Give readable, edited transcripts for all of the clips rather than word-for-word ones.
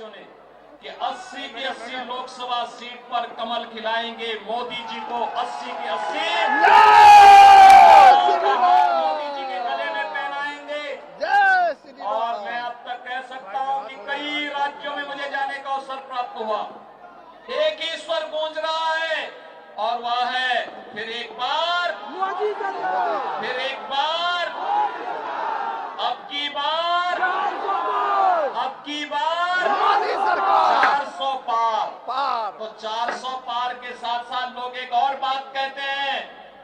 ने कि 80 की 80 लोकसभा सीट पर कमल खिलाएंगे, मोदी जी को 80 की 80 मोदी जी के गले में पहनाएंगे। और मैं अब तक कह सकता हूं कि कई राज्यों में मुझे जाने का अवसर प्राप्त हुआ, एक ही स्वर गूंज रहा है और वह है फिर एक बार मोदी सरकार, फिर एक बार, अब की बार, अब की बार मोदी सरकार, 400 पार। तो 400 पार के साथ साथ लोग एक और बात कहते हैं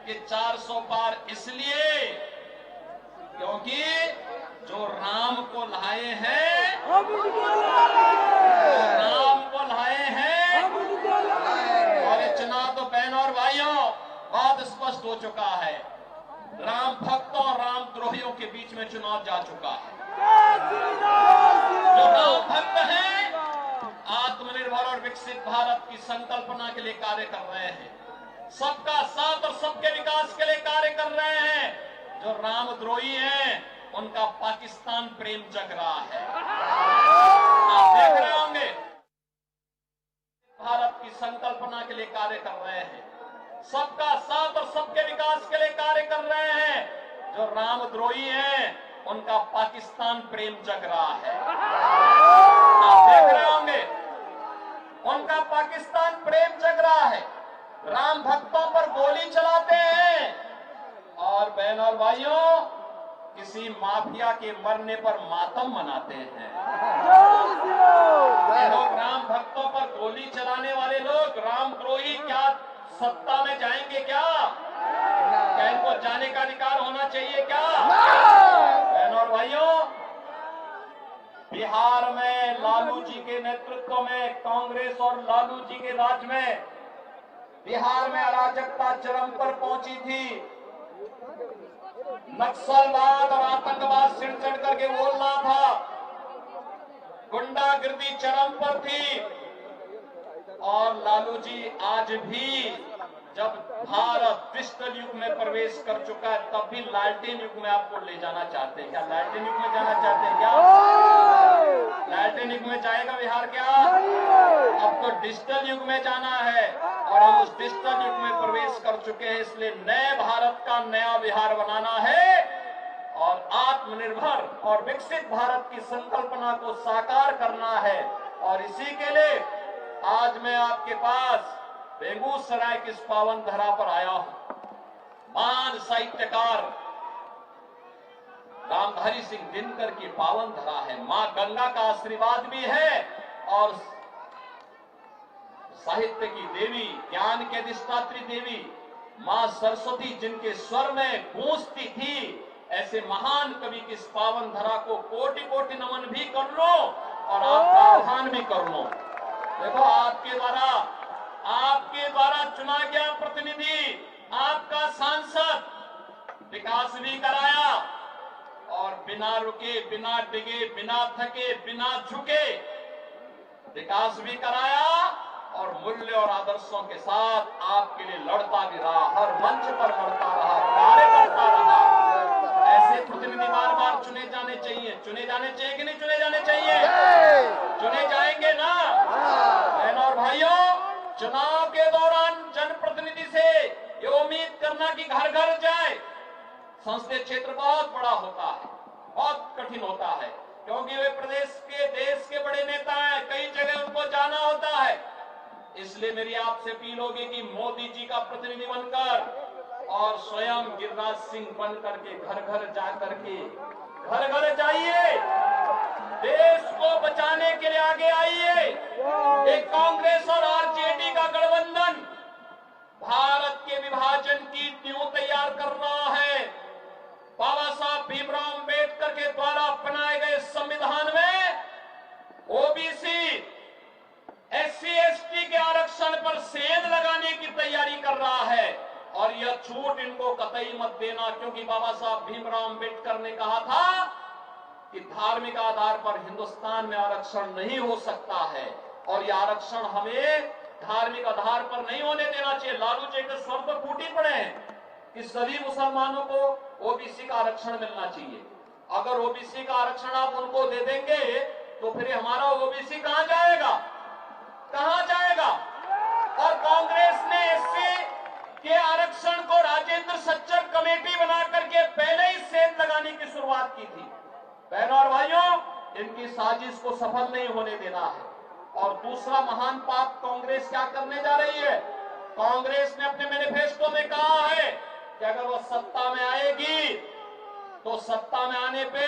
कि 400 पार इसलिए क्योंकि जो राम को लाए हैं, राम को लाए हैं, और ये चुनाव तो बहन और भाइयों बहुत स्पष्ट हो चुका है। राम भक्तों और राम द्रोहियों के बीच में चुनाव जा चुका है। जो राम भक्त हैं आत्मनिर्भर और विकसित भारत की संकल्पना के लिए कार्य कर रहे हैं, सबका साथ और सबके विकास के लिए कार्य कर रहे हैं। जो रामद्रोही हैं उनका पाकिस्तान प्रेम जग रहा है। आप देख रहे होंगे भारत की संकल्पना के लिए कार्य कर रहे हैं, सबका साथ और सबके विकास के लिए कार्य कर रहे हैं। जो रामद्रोही हैं उनका पाकिस्तान प्रेम जग रहा है। आप देख रहे होंगे उनका पाकिस्तान प्रेम जग रहा है। राम भक्तों पर गोली चलाते हैं और बहन और भाइयों किसी माफिया के मरने पर मातम मनाते हैं। ये लोग राम भक्तों पर गोली चलाने वाले लोग रामद्रोही क्या सत्ता में जाएंगे क्या? क्या इनको जाने का अधिकार होना चाहिए क्या? बहन और भाइयों, बिहार में लालू जी के नेतृत्व में कांग्रेस और लालू जी के राज में बिहार में अराजकता चरम पर पहुंची थी। नक्सलवाद और आतंकवाद सिर चढ़ करके बोल रहा था, गुंडागिर्दी चरम पर थी। और लालू जी आज भी जब भारत डिजिटल युग में प्रवेश कर चुका है तब भी लालटेन युग में आपको ले जाना चाहते हैं क्या? लालटेन युग में जाना चाहते हैं क्या? लालटेन युग में जाएगा बिहार क्या? अब तो डिजिटल युग में जाना है और हम उस डिजिटल युग में प्रवेश कर चुके हैं। इसलिए नए भारत का नया बिहार बनाना है और आत्मनिर्भर और विकसित भारत की संकल्पना को साकार करना है। और इसी के लिए आज मैं आपके पास बेगूसराय की इस पावन धरा पर आया हूं। महान साहित्यकार रामधारी सिंह दिनकर की पावन धरा है। मां गंगा का आशीर्वाद भी है और साहित्य की देवी, ज्ञान के अधिष्ठात्री देवी मां सरस्वती जिनके स्वर में गूंजती थी, ऐसे महान कवि की इस पावन धरा को कोटि कोटि नमन भी कर लो और आपका आह्वान भी कर लो। देखो आपके द्वारा चुना गया प्रतिनिधि, आपका सांसद विकास भी कराया और बिना रुके, बिना डिगे, बिना थके, बिना झुके विकास भी कराया और मूल्य और आदर्शों के साथ आपके लिए लड़ता भी रहा, हर मंच पर लड़ता रहा, कार्य करता रहा। ऐसे प्रतिनिधि बार बार चुने जाने चाहिए। चुने जाने चाहिए कि नहीं चुने जाने चाहिए? चुने जाएंगे ना बहन और भाइयों। चुनाव के दौरान जनप्रतिनिधि से ये उम्मीद करना कि घर घर जाए, संसदीय क्षेत्र बहुत बड़ा होता है, बहुत कठिन होता है, क्योंकि वे प्रदेश के, देश के बड़े नेता हैं, कई जगह उनको जाना होता है। इसलिए मेरी आपसे अपील होगी कि मोदी जी का प्रतिनिधि बनकर और स्वयं गिरिराज सिंह बन करके घर घर जाकर के घर घर जाइए, देश को बचाने के लिए आगे आइए। एक कांग्रेस और आरजेडी का गठबंधन भारत के विभाजन की नींव तैयार कर रहा है। बाबा साहब भीमराव अंबेडकर के द्वारा बनाए गए संविधान में ओबीसी, एससी, एसटी के आरक्षण पर सेंध लगाने की तैयारी कर रहा है और यह छूट इनको कतई मत देना, क्योंकि बाबा साहब भीमराव अंबेडकर ने कहा था कि धार्मिक आधार पर हिंदुस्तान में आरक्षण नहीं हो सकता है और यह आरक्षण हमें धार्मिक आधार पर नहीं होने देना चाहिए। लालू जी के स्वर पर फूटी पड़े हैं कि सभी मुसलमानों को ओबीसी का आरक्षण मिलना चाहिए। अगर ओबीसी का आरक्षण आप उनको दे देंगे तो फिर हमारा ओबीसी कहां जाए? साजिश को सफल नहीं होने देना है। और दूसरा महान पाप कांग्रेस क्या करने जा रही है? कांग्रेस ने अपने मैनिफेस्टो में कहा है कि अगर वो सत्ता में आएगी तो सत्ता में आने पे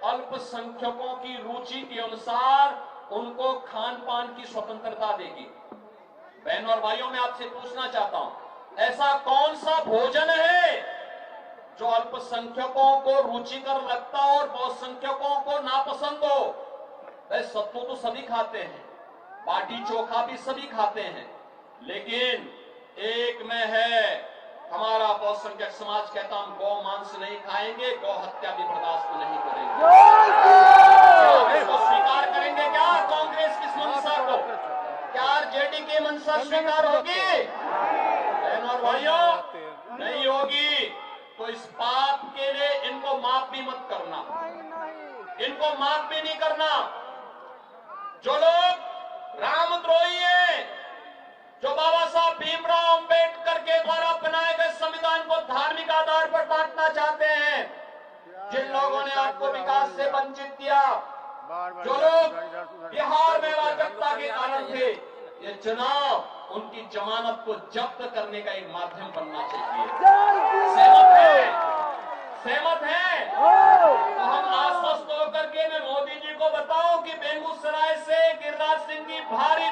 अल्पसंख्यकों की रुचि के अनुसार उनको खान पान की स्वतंत्रता देगी। बहनों और भाइयों, मैं आपसे पूछना चाहता हूं, ऐसा कौन सा भोजन है जो अल्पसंख्यकों को रुचिकर लगता हो और बहुसंख्यकों को नापसंद हो? सत्तू तो सभी खाते हैं, बाटी चोखा भी सभी खाते हैं, लेकिन एक में है, हमारा बहुसंख्यक समाज कहता हम गौ मांस नहीं खाएंगे, गौ हत्या भी बर्दाश्त नहीं करेंगे। इसको स्वीकार करेंगे क्या कांग्रेस की इस मंशा को? क्या आरजेडी की मंशा स्वीकार होगी? बहनों और भाइयों, नहीं होगी। तो इस पाप के लिए इनको माफ भी मत करना, इनको माफ भी नहीं करना। जो लोग रामद्रोही हैं, जो बाबा साहब भीमराव अंबेडकर के द्वारा बनाए गए संविधान को धार्मिक आधार पर बांटना चाहते हैं, जिन लोगों ने आपको विकास से वंचित किया, जो लोग बिहार में अराजकता के कारण थे, ये चुनाव उनकी जमानत को जब्त करने का एक माध्यम बनना चाहिए। सहमत है? सहमत है? तो हम आश्वस्त होकर के मैं मोदी जी को बताऊं कि बेगूसराय से गिरिराज सिंह की भारी